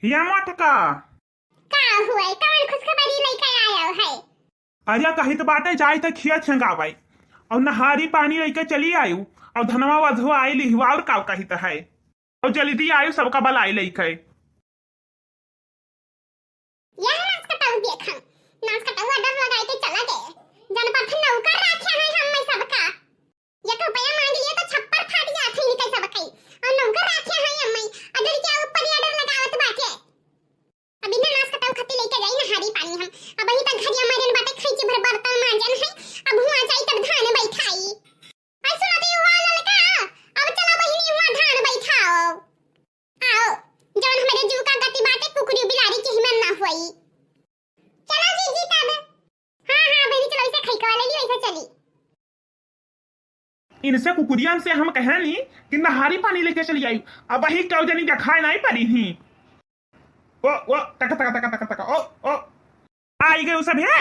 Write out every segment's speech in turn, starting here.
हिया मत का का हुआ कौन खुशखबरी लेके आयो है? अरे कही तो बाटे जाए तो खिया छंगावाई और नहारी पानी लेके चली आयु और धनवा वधु आई लिहुआ और का कही तो है और जल्दी आयु सबका बल आई लेके यह नाच कटाऊ देखम नाच कटाऊ ऑर्डर लगाए के चला गए जनपद नौकर रखे हैं हम में सबका एक रुपया मांग लिए तो छप्पर फाट गया थे निकल सबके और नौकर रखे हैं हम में अगर क्या ऊपर ऑर्डर लगावत बाटे अभी ना नाच कटाऊ खत्ती लेके जाई नहारी पानी हम अब ही तक घरिया मारन बाटे खैची भर बर्तन मांजन है अब हुआ जाई तब धान बैठाई आई सुना दे हुआ ललका अब चला बहिनी हुआ धान बैठाओ आओ जौन हमारे जीव का गति बाटे कुकुरी बिलारी के हिमन ना हुई चलो जी तब हां बहनी चलो इसे खैका वाले ली वैसे चली इनसे कुकुरियन से हम कहे नहीं कि नहारी पानी लेके चली आई अब वही क्यों जनी दिखाई नहीं पड़ी ही ओ टक टक टक टक टक ओ आई गए सब है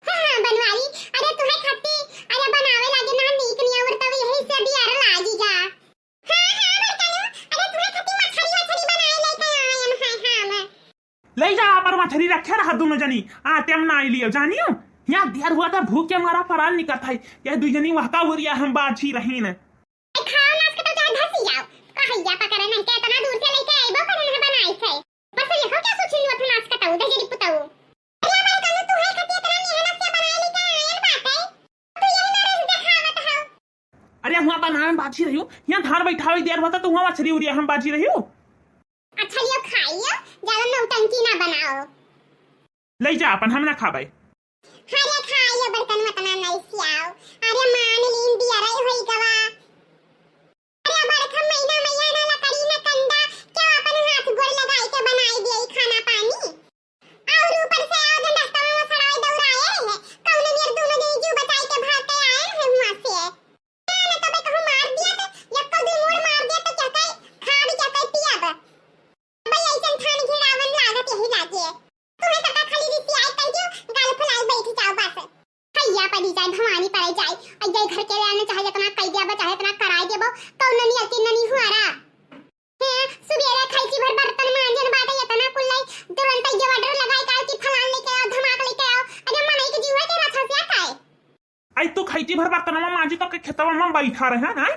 हां बनवाली अरे तुम्हें खट्टी अरे बनावे लागे ना नीक नहीं और तब यही से भी अरे लागी जा हां बरकनु अरे तुम्हें खट्टी मछली बनाए लेके आए हम हां ले जा पर मछली रखे रहा दोनों जनी आतेम ना आई लियो जानियो यहाँ देर हुआ था भूख के हमारा पराल निकल था यह दू जनी वहका हो रही हम बाछी रही न खाओ नाच के तो चाहे धसी जाओ कहैया पकड़े नहीं के इतना दूर से लेके आइबो पर नहीं बनाई थे बस ये हो क्या सोचिली वथ नाच के ताऊ दजरी पुताऊ अरे बरकनु तू है खट्टी इतना मेहनत से बनाए लेके आयल बात है तू यही ना रस दिखावत हो अरे वहाँ बना में बाछी रही यहाँ धार बैठावे देर हुआ था तो वहाँ मछली उड़िया हम बाछी रही अच्छा लियो खाइयो ज्यादा नौटंकी ना बनाओ ले जा अपन हम ना खाबे हरे खाइयो बर्तन मतना नहीं सियाओ अरे मान लीन दिया रही होई गवा अरे बरखा महीना मैया ना लकड़ी ना कंदा क्या अपन हाथ गोड़ लगाई के बनाई दिए खाना पानी और ऊपर से आओ गंदा तवा में सड़ाई दौड़ाए रहे कौन मेर दोनों दिन जीव बचाई के भागते आए रहे हुआ से ना तो बे कहूं मार दिया तो एक को दो मोड़ मार दिया तो क्या कहे खा भी क्या कहे पिया भाई ऐसन थान घिरावन लागत यही लागे तुम्हें पता खाली रीति आई कंजू गाल फुलाई बैठ जाओ बस भैया पड़ी जाए भवानी पड़े जाए और जाए घर के लाने चाहे इतना कह दिया चाहे इतना कराई देबो कौन नहीं अति नहीं हुआरा हैं सुबेरे खाईची भर बर्तन मांजन बाटे इतना कुल्लाई तुरंत ये ऑर्डर लगाई का कि फलान लेके आओ धमाक लेके आओ अरे मन एक जीव है तेरा छसिया काय आई तो खैती भर बर्तन में मांझी तो के खेतवा में बैठा रहे ना